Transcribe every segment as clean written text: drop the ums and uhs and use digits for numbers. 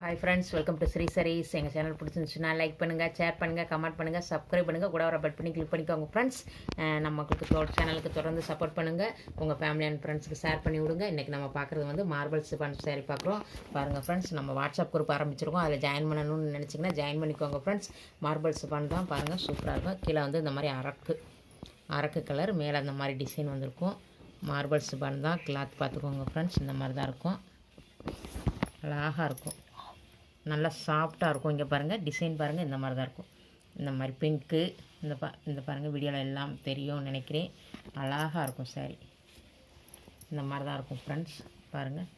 Hi friends, welcome to Sri Sarees. எங்கள் channel பிடிச்சிருந்துச்சுன்னா like பண்ணுங்கள், ஷேர் பண்ணுங்கள், கமெண்ட் பண்ணுங்கள், சப்ஸ்கிரைப் பண்ணுங்கள், கூட வர பெல் பண்ணி கிளிக் பண்ணிக்கோங்க ஃப்ரெண்ட்ஸ். நம்மளுக்கு சேனலுக்கு தொடர்ந்து சப்போர்ட் பண்ணுங்கள், உங்கள் ஃபேமிலி அண்ட் ஃப்ரெண்ட்ஸுக்கு ஷேர் பண்ணி விடுங்க. இன்றைக்கி நம்ம பார்க்குறது வந்து மார்பிள் சிஃபான் சாரி பார்க்குறோம். பாருங்கள் ஃப்ரெண்ட்ஸ், நம்ம வாட்ஸ்அப் குரூப் ஆரம்பிச்சிருக்கோம். அதில் ஜாயின் பண்ணணும்னு நினச்சிங்கன்னா ஜாயின் பண்ணிக்கோங்க ஃப்ரெண்ட்ஸ். மார்பிள் சிஃபான் தான் பாருங்கள், சூப்பராக இருக்கும். கீழே வந்து இந்த மாதிரி அரக்கு கலர், மேலே அந்த மாதிரி டிசைன் வந்திருக்கும். மார்பிள் சிஃபான் தான், கிளாத் பார்த்துக்கோங்க ஃப்ரெண்ட்ஸ். இந்த மாதிரி தான் இருக்கும், அழகாக இருக்கும், நல்லா சாஃப்டாக இருக்கும். இங்கே பாருங்கள், டிசைன் பாருங்கள், இந்த மாதிரி தான் இருக்கும். இந்த மாதிரி பிங்க்கு, இந்த பாருங்கள், வீடியோவில் எல்லாம் தெரியும்னு நினைக்கிறேன். அழகாக இருக்கும் சாரி. இந்த மாதிரி தான் இருக்கும் ஃப்ரெண்ட்ஸ். பாருங்கள்,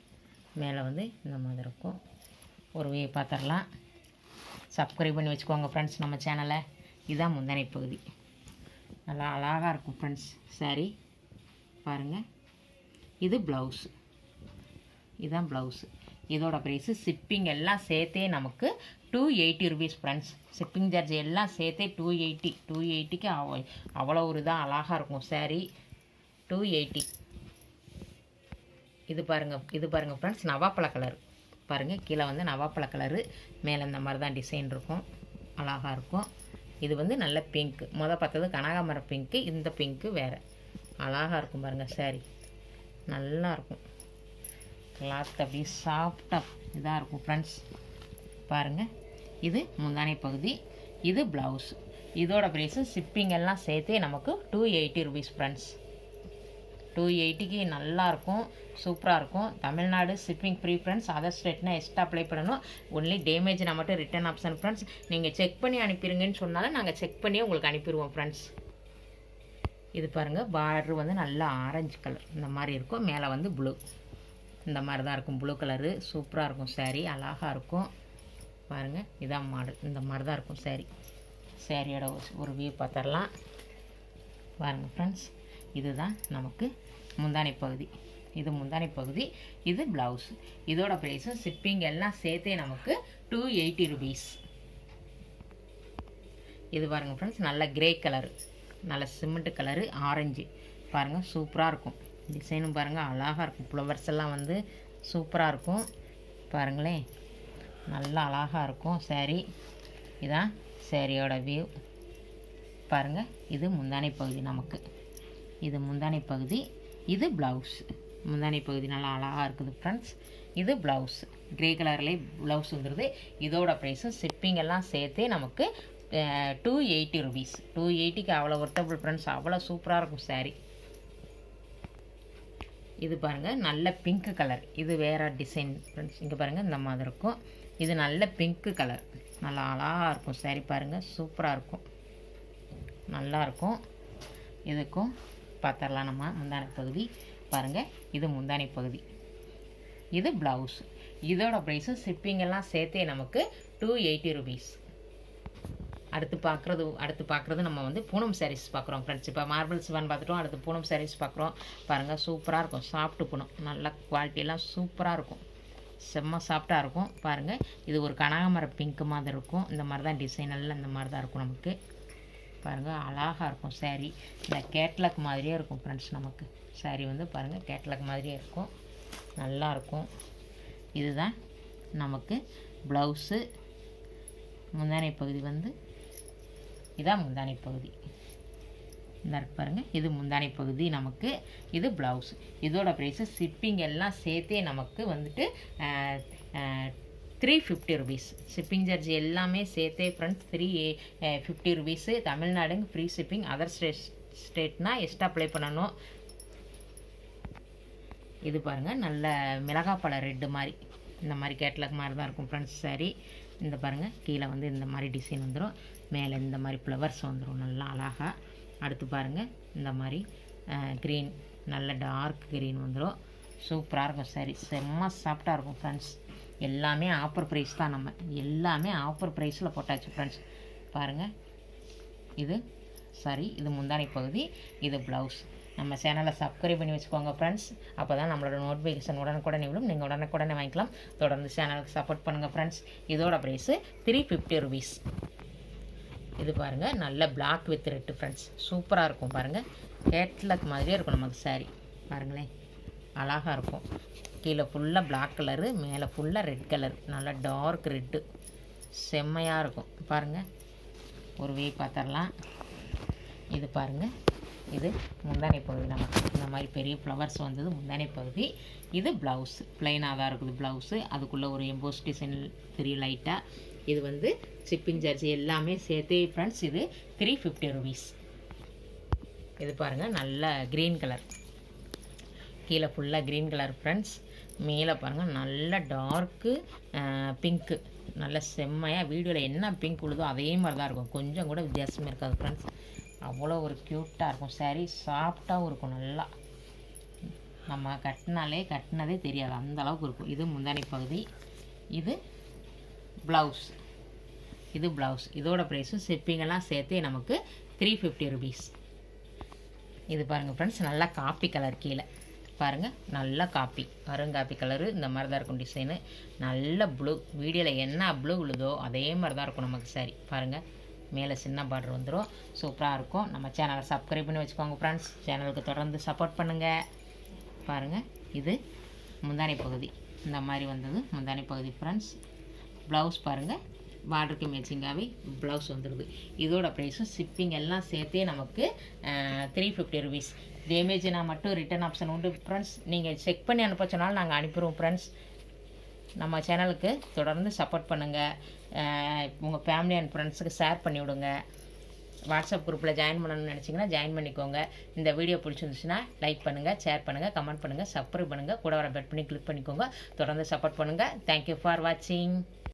மேலே வந்து இந்த மாதிரி இருக்கும். ஒரு பார்த்துடலாம். சப்ஸ்கிரைப் பண்ணி வச்சுக்கோங்க ஃப்ரெண்ட்ஸ் நம்ம சேனலை. இதுதான் முந்தானை பகுதி. நல்லா அழகாக இருக்கும் ஃப்ரெண்ட்ஸ் சாரி. பாருங்கள், இது ப்ளவுஸு, இதுதான் ப்ளவுஸு. இதோட ப்ரைஸு ஷிப்பிங் எல்லாம் சேர்த்தே நமக்கு 280 ருபீஸ் ஃப்ரெண்ட்ஸ். ஷிப்பிங் சார்ஜ் எல்லாம் சேர்த்தே 280க்கு அவ்வளோ ஒரு இதாக அழகாக இருக்கும் சாரீ. 280. இது பாருங்கள் ஃப்ரெண்ட்ஸ், நவாப்பழ கலர் பாருங்கள். கீழே வந்து நவாப்பழ கலரு, மேலே இந்த மாதிரி தான் டிசைன் இருக்கும், அழகாக இருக்கும். இது வந்து நல்ல பிங்க்கு. பார்த்தது கனகாமரம் பிங்க்கு, இந்த பிங்க்கு வேறு. அழகாக இருக்கும் பாருங்கள் சாரீ, நல்லா இருக்கும். கிளாத் அப்படியே சாஃப்டாக இதாக இருக்கும் ஃப்ரெண்ட்ஸ். பாருங்கள், இது முந்தானை பகுதி, இது ப்ளவுஸ். இதோட ப்ரைஸு ஷிப்பிங் எல்லாம் சேர்த்தே நமக்கு 280 ருபீஸ் ஃப்ரெண்ட்ஸ். 280க்கு நல்லாயிருக்கும், சூப்பராக இருக்கும். Tamil Nadu shipping free friends. Other ஸ்டேட்னா எக்ஸ்ட்ரா அப்ளை பண்ணணும். ஒன்லி டேமேஜ்னா மட்டும் ரிட்டன் ஆப்ஷன் ஃப்ரெண்ட்ஸ். நீங்கள் செக் பண்ணி அனுப்பிடுங்கன்னு சொன்னாலும் நாங்கள் செக் பண்ணி உங்களுக்கு அனுப்பிடுவோம் ஃப்ரெண்ட்ஸ். இது பாருங்கள், பார்டர் வந்து நல்லா ஆரஞ்சு கலர் இந்த மாதிரி இருக்கும். மேலே வந்து ப்ளூ, இந்த மாதிரி தான் இருக்கும். ப்ளூ கலரு சூப்பராக இருக்கும் சாரீ, அழகாக இருக்கும். பாருங்கள், இதான் மாடல். இந்த மாதிரி தான் இருக்கும் சாரீ. சாரியோட ஒரு வியூ பார்த்துடலாம். பாருங்கள் ஃப்ரெண்ட்ஸ், இதுதான் நமக்கு முந்தானை பகுதி. இது முந்தானை பகுதி, இது ப்ளவுஸ். இதோட ப்ரைஸும் ஷிப்பிங் எல்லாம் சேர்த்தே நமக்கு 280 ருபீஸ். இது பாருங்கள் ஃப்ரெண்ட்ஸ், நல்ல கிரே கலரு, நல்ல சிமெண்ட் கலரு, ஆரஞ்சு. பாருங்கள், சூப்பராக இருக்கும். டிசைனும் பாருங்கள், அழகாக இருக்கும். ஃப்ளவர்ஸ் எல்லாம் வந்து சூப்பராக இருக்கும். பாருங்களேன், நல்லா அழகாக இருக்கும் சாரீ. இதான் சாரியோட வியூ. பாருங்கள், இது முந்தானை பகுதி நமக்கு. இது முந்தானை பகுதி, இது ப்ளவுஸ். முந்தானை பகுதி நல்லா அழகாக இருக்குது ஃப்ரெண்ட்ஸ். இது ப்ளவுஸ், க்ரே கலர்லேயே ப்ளவுஸ் வந்துடுது. இதோட ப்ரைஸும் ஷிப்பிங் எல்லாம் சேர்த்தே நமக்கு 280 ருபீஸ். 280க்கு அவ்வளோ ஒர்த்தபிள் ஃப்ரெண்ட்ஸ். அவ்வளோ சூப்பராக இருக்கும் சாரீ. இது பாருங்கள், நல்ல பிங்க்கு கலர். இது வேறு டிசைன் ஃப்ரெண்ட்ஸ். இங்கே பாருங்கள், இந்த மாதிரி இருக்கும். இது நல்ல பிங்க்கு கலர், நல்லா அழகாக இருக்கும் சாரீ. பாருங்கள், சூப்பராக இருக்கும், நல்லாயிருக்கும். இதுக்கும் பார்த்துடலாம் நம்ம முந்தானை பகுதி. பாருங்கள், இது முந்தானை பகுதி, இது ப்ளவுஸ். இதோட ப்ரைஸும் ஷிப்பிங் எல்லாம் சேர்த்தே நமக்கு 280 ருபீஸ். அடுத்து பார்க்குறது நம்ம வந்து பூனம் சாரீஸ் பார்க்குறோம் ஃப்ரெண்ட்ஸ். இப்போ மார்பிள் சிஃபான் பார்த்துட்டோம், அடுத்து பூனம் சாரீஸ் பார்க்குறோம். பாருங்கள், சூப்பராக இருக்கும். சாஃப்ட்டு பூனம், நல்ல குவாலிட்டியெல்லாம் சூப்பராக இருக்கும், செம்ம சாஃப்டாக இருக்கும். பாருங்கள், இது ஒரு கனகாமர பிங்க் மாதிரி இருக்கும். இந்த மாதிரி தான் டிசைன் எல்லாம் இந்த மாதிரி தான் இருக்கும் நமக்கு. பாருங்கள், அழகாக இருக்கும் சாரீ. இந்த கேட்லாக் மாதிரியே இருக்கும் ஃப்ரெண்ட்ஸ் நமக்கு. சாரீ வந்து பாருங்கள், கேட்லாக் மாதிரியே இருக்கும், நல்லாயிருக்கும். இதுதான் நமக்கு ப்ளவுஸு. முந்தானை பகுதி வந்து இதான் முந்தானை பகுதி. இந்த பாருங்கள், இது முந்தானை பகுதி நமக்கு. இது ப்ளவுஸ். இதோட ப்ரைஸு ஷிப்பிங் எல்லாம் சேர்த்தே நமக்கு வந்துட்டு 350 ருபீஸ். ஷிப்பிங் சார்ஜ் எல்லாமே சேர்த்தே ஃப்ரெண்ட்ஸ் 350 ருபீஸு. தமிழ்நாடுங்க ஃப்ரீ ஷிப்பிங். அதர் ஸ்டேட்னா எக்ஸ்ட்ரா அப்ளை பண்ணணும். இது பாருங்கள், நல்ல மிளகாப்பழ ரெட்டு மாதிரி, இந்த மாதிரி கேட்லாக் மாதிரி தான் இருக்கும் ஃப்ரெண்ட்ஸ் சாரீ. இந்த பாருங்கள், கீழே வந்து இந்த மாதிரி டிசைன் வந்துடும், மேலே இந்த மாதிரி ஃப்ளவர்ஸ் வந்துடும், நல்லா அழகாக. அடுத்து பாருங்கள், இந்த மாதிரி க்ரீன், நல்ல டார்க் க்ரீன் வந்துடும். சூப்பராக இருக்கும் சாரீ, செம்ம சாஃப்டாக இருக்கும் ஃப்ரெண்ட்ஸ். எல்லாமே ஆஃபர் ப்ரைஸ் தான். நம்ம எல்லாமே ஆஃபர் ப்ரைஸில் போட்டாச்சு ஃப்ரெண்ட்ஸ். பாருங்கள், இது சாரி, இது முந்தானை பகுதி, இது ப்ளவுஸ். நம்ம சேனலை சப்ஸ்கிரைப் பண்ணி வச்சுக்கோங்க ஃப்ரெண்ட்ஸ். அப்போ தான் நம்மளோட நோட்டிஃபிகேஷன் உடனுக்குடனே விடும், நீங்கள் உடனுக்குடனே வாங்கிக்கலாம். தொடர்ந்து சேனலுக்கு சப்போர்ட் பண்ணுங்கள் ஃப்ரெண்ட்ஸ். இதோட ப்ரைஸு 350 ருபீஸ். இது பாருங்கள், நல்ல பிளாக் வித் ரெட்டு ஃப்ரெண்ட்ஸ், சூப்பராக இருக்கும். பாருங்கள், கேட்லாக் மாதிரியே இருக்கும் நமக்கு சாரீ. பாருங்களேன், அழகாக இருக்கும். கீழே ஃபுல்லாக பிளாக் கலரு, மேலே ஃபுல்லாக ரெட் கலர், நல்லா டார்க் ரெட்டு, செம்மையாக இருக்கும் பாருங்கள். ஒரு வே பார்த்துடலாம். இது பாருங்கள், இது முந்தானை பகுதி. நமக்கு இந்த மாதிரி பெரிய ஃப்ளவர்ஸ் வந்தது முந்தானை பகுதி. இது ப்ளவுஸ், ப்ளைனாக தான் இருக்குது ப்ளவுஸு. அதுக்குள்ளே ஒரு எம்போஸ் டிசைன் தெரியும் லைட்டாக. இது வந்து சிப்பிங் ஜர்சி எல்லாமே சேர்த்து ஃப்ரெண்ட்ஸ் இது 350 ருபீஸ். இது பாருங்கள், நல்ல க்ரீன் கலர், கீழே ஃபுல்லாக க்ரீன் கலர் ஃப்ரெண்ட்ஸ். மேலே பாருங்கள் நல்ல டார்க்கு பிங்க்கு, நல்ல செம்மையாக. வீடியோவில் என்ன பிங்க் உள்ளதோ அதே மாதிரி தான் இருக்கும், கொஞ்சம் கூட வித்தியாசமே இருக்காது ஃப்ரெண்ட்ஸ். அவ்வளோ ஒரு க்யூட்டாக இருக்கும் சாரீ, சாஃப்டாகவும் இருக்கும், நல்லா நம்ம கட்டினதே தெரியாது அந்த அளவுக்கு இருக்கும். இது முந்தானை பகுதி. இது ப்ளவுஸ், இது ப்ளவுஸ். இதோட ப்ரைஸும் ஷிப்பிங்கெல்லாம் சேர்த்து நமக்கு 350 ருபீஸ். இது பாருங்கள் ஃப்ரெண்ட்ஸ், நல்லா காப்பி கலர், கீழே பாருங்கள் நல்லா காப்பி, அருங்காப்பி கலரு. இந்த மாதிரி தான் இருக்கும் டிசைனு, நல்ல ப்ளூ. வீடியோவில் என்ன ப்ளூ உள்ளதோ அதே மாதிரி தான் இருக்கும் நமக்கு சாரி. பாருங்கள், மேலே சின்ன பார்டர் வந்துடும், சூப்பராக இருக்கும். நம்ம சேனலை சப்ஸ்கிரைப் பண்ணி வச்சுக்கோங்க ஃப்ரெண்ட்ஸ். சேனலுக்கு தொடர்ந்து சப்போர்ட் பண்ணுங்கள். பாருங்கள், இது முந்தானை பகுதி, இந்த மாதிரி வந்தது முந்தானை பகுதி ஃப்ரெண்ட்ஸ். ப்ளவுஸ் பாருங்கள், பார்டருக்கு மேட்சிங்காகவே ப்ளவுஸ் வந்துடுது. இதோட ப்ரைஸும் ஷிப்பிங் எல்லாம் சேர்த்தே நமக்கு 350 ருபீஸ். டேமேஜ்னா மட்டும் ரிட்டன் ஆப்ஷன் உண்டு ஃப்ரெண்ட்ஸ். நீங்கள் செக் பண்ணி அனுப்ப சொன்னாலும் நாங்கள் அனுப்பிடுவோம் ஃப்ரெண்ட்ஸ். நம்ம சேனலுக்கு தொடர்ந்து சப்போர்ட் பண்ணுங்கள். உங்கள் ஃபேமிலி அண்ட் ஃப்ரெண்ட்ஸுக்கு ஷேர் பண்ணி விடுங்க. வாட்ஸ்அப் குரூப்பில் ஜாயின் பண்ணணும்னு நினச்சிங்கன்னா ஜாயின் பண்ணிக்கோங்க. இந்த வீடியோ பிடிச்சிருந்துச்சுன்னா லைக் பண்ணுங்கள், ஷேர் பண்ணுங்கள், கமெண்ட் பண்ணுங்கள், சப்ஸ்கிரைப் பண்ணுங்கள், கூட வர பெல் பண்ணி கிளிக் பண்ணிக்கோங்க. தொடர்ந்து சப்போர்ட் பண்ணுங்கள். தேங்க்யூ ஃபார் வாட்சிங்.